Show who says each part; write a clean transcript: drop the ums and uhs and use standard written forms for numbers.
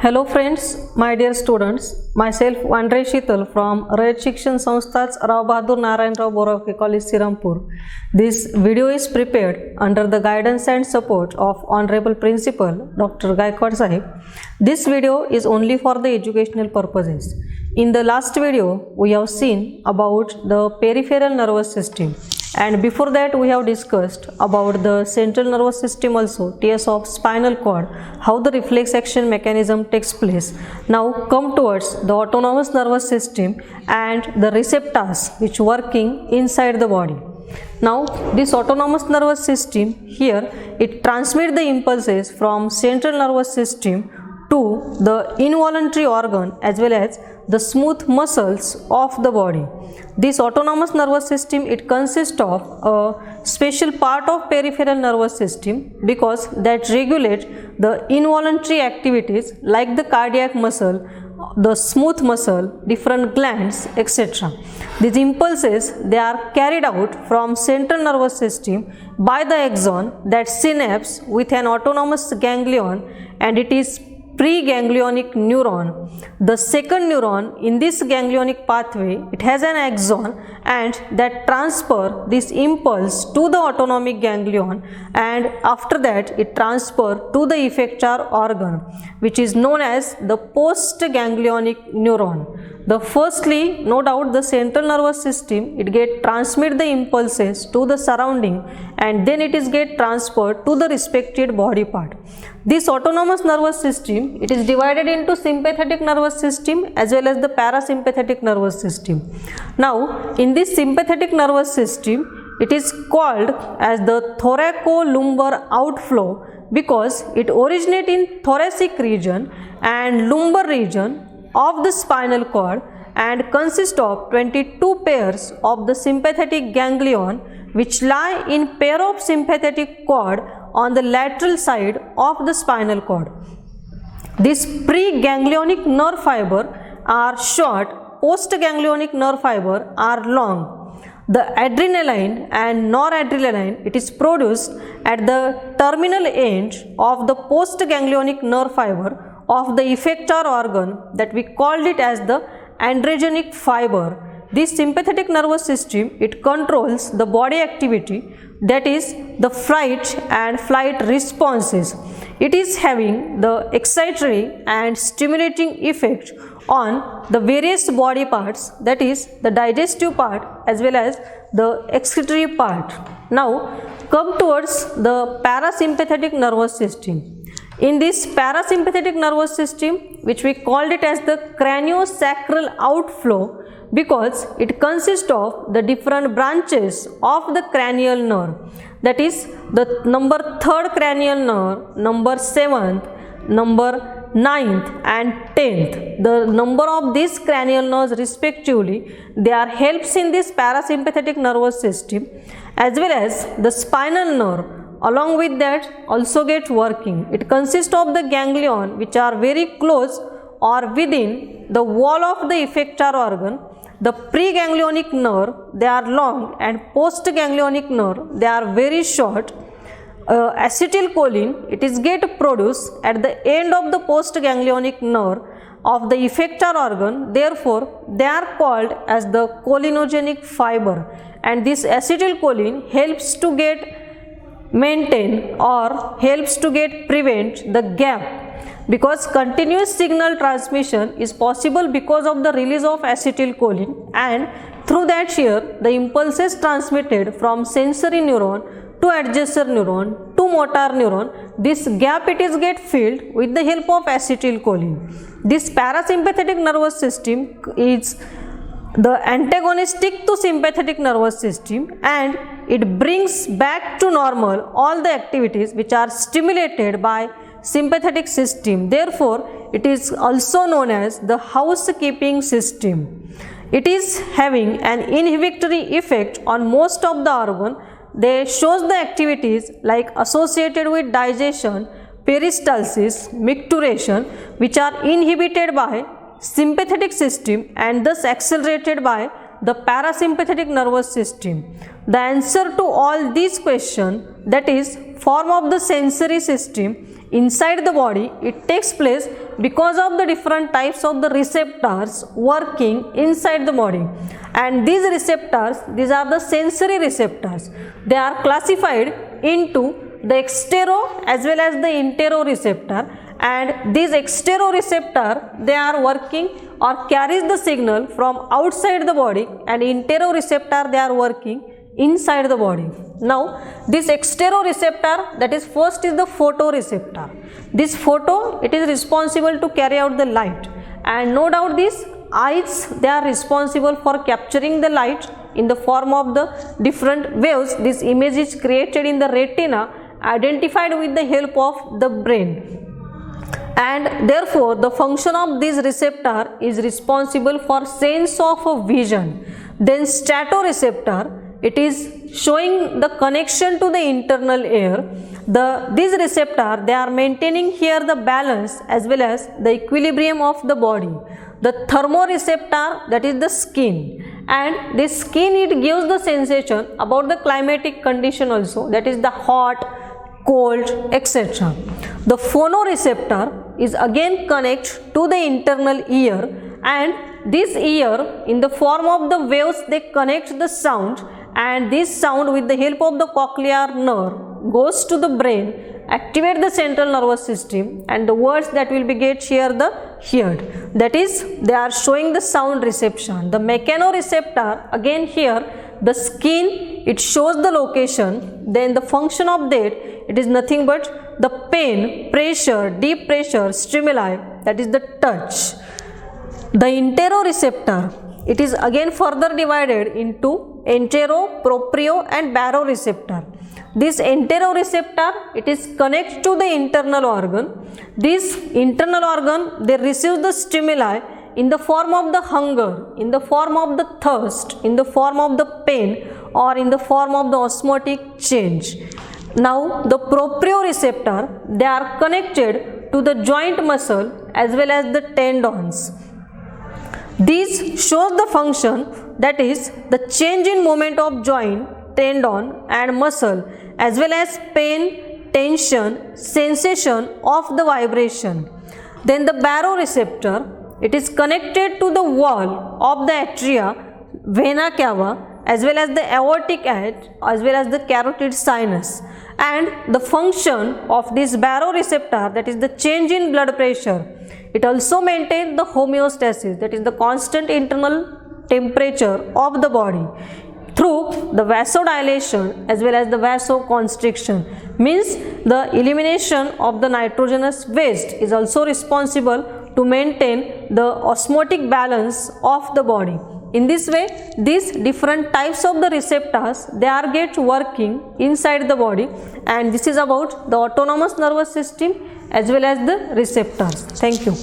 Speaker 1: Hello friends, my dear students, myself Wandhare Sheetal from Rayat Shikshan Sanstha's Rao Bahadur Narayan Rao Boravke College Sirampur. This video is prepared under the guidance and support of Honorable Principal Dr. Gaikwad Sahib. This video is only for the educational purposes. In the last video, we have seen about the peripheral nervous system, and before that we have discussed about the central nervous system also, TS of spinal cord, how the reflex action mechanism takes place. Now come towards the autonomous nervous system and the receptors which working inside the body. Now this autonomous nervous system here, it transmits the impulses from central nervous system to the involuntary organ as well as the smooth muscles of the body. This autonomous nervous system, it consists of a special part of peripheral nervous system because that regulates the involuntary activities like the cardiac muscle, the smooth muscle, different glands, etc. These impulses, they are carried out from central nervous system by the axon that synapse with an autonomous ganglion, and it is preganglionic neuron. The second neuron in this ganglionic pathway, it has an axon and that transfer this impulse to the autonomic ganglion, and after that it transfer to the effector organ which is known as the postganglionic neuron. The firstly, no doubt, the central nervous system, it get transmit the impulses to the surrounding and then it is get transferred to the respected body part. This autonomous nervous system, it is divided into sympathetic nervous system as well as the parasympathetic nervous system. Now in this sympathetic nervous system, it is called as the thoracolumbar outflow because it originates in thoracic region and lumbar region of the spinal cord and consists of 22 pairs of the sympathetic ganglion which lie in pair of sympathetic cord on the lateral side of the spinal cord. These preganglionic nerve fiber are short, postganglionic nerve fiber are long. The adrenaline and noradrenaline, it is produced at the terminal end of the postganglionic nerve fiber of the effector organ that we called it as the androgenic fiber. This sympathetic nervous system, it controls the body activity, that is the fight and flight responses. It is having the excitatory and stimulating effect on the various body parts, that is the digestive part as well as the excretory part. Now come towards the parasympathetic nervous system. In this parasympathetic nervous system, which we called it as the craniosacral outflow because it consists of the different branches of the cranial nerve, that is the number 3rd cranial nerve, number 7th, number 9th and 10th. The number of these cranial nerves respectively, they are helps in this parasympathetic nervous system as well as the spinal nerve. Along with that also get working. It consists of the ganglion which are very close or within the wall of the effector organ. The preganglionic nerve, they are long, and postganglionic nerve, they are very short. Acetylcholine, it is get produced at the end of the postganglionic nerve of the effector organ, therefore they are called as the cholinogenic fiber, and this acetylcholine helps to get maintain or helps to get prevent the gap because continuous signal transmission is possible because of the release of acetylcholine, and through that here the impulses transmitted from sensory neuron to adjacent neuron to motor neuron, this gap it is get filled with the help of acetylcholine. This parasympathetic nervous system is the antagonistic to sympathetic nervous system and it brings back to normal all the activities which are stimulated by sympathetic system. Therefore, it is also known as the housekeeping system. It is having an inhibitory effect on most of the organ. They shows the activities like associated with digestion, peristalsis, micturition, which are inhibited by sympathetic system and thus accelerated by the parasympathetic nervous system. The answer to all these questions, that is form of the sensory system inside the body, it takes place because of the different types of the receptors working inside the body. And these receptors, these are the sensory receptors. They are classified into the extero as well as the enteroreceptor, and these exteroreceptor, they are working or carries the signal from outside the body, and enteroreceptor, they are working inside the body. Now this exteroreceptor, that is first is the photoreceptor. This photo, it is responsible to carry out the light, and no doubt these eyes, they are responsible for capturing the light in the form of the different waves. This image is created in the retina, identified with the help of the brain, and therefore the function of this receptor is responsible for sense of a vision. Then statoreceptor, it is showing the connection to the internal air. These receptor, they are maintaining here the balance as well as the equilibrium of the body. The thermoreceptor, that is the skin, and this skin, it gives the sensation about the climatic condition also, that is the hot, cold, etc. The phonoreceptor is again connect to the internal ear, and this ear, in the form of the waves, they connect the sound, and this sound with the help of the cochlear nerve goes to the brain, activate the central nervous system, and the words that will be get here the heard, that is they are showing the sound reception. The mechanoreceptor, again here the skin, it shows the location, then the function of that, it is nothing but the pain, pressure, deep pressure, stimuli, that is the touch. The enteroreceptor, it is again further divided into entero, proprio and baroreceptor. This enteroreceptor, it is connected to the internal organ. This internal organ, they receive the stimuli in the form of the hunger, in the form of the thirst, in the form of the pain, or in the form of the osmotic change. Now the proprioreceptor, they are connected to the joint muscle as well as the tendons. These shows the function, that is the change in movement of joint, tendon and muscle, as well as pain, tension, sensation of the vibration. Then the baroreceptor, it is connected to the wall of the atria, vena cava, as well as the aortic arch, as well as the carotid sinus. And the function of this baroreceptor, that is the change in blood pressure, it also maintains the homeostasis, that is the constant internal temperature of the body, through the vasodilation as well as the vasoconstriction. Means the elimination of the nitrogenous waste is also responsible to maintain the osmotic balance of the body. In this way, these different types of the receptors, they are get working inside the body, and this is about the autonomous nervous system as well as the receptors. Thank you.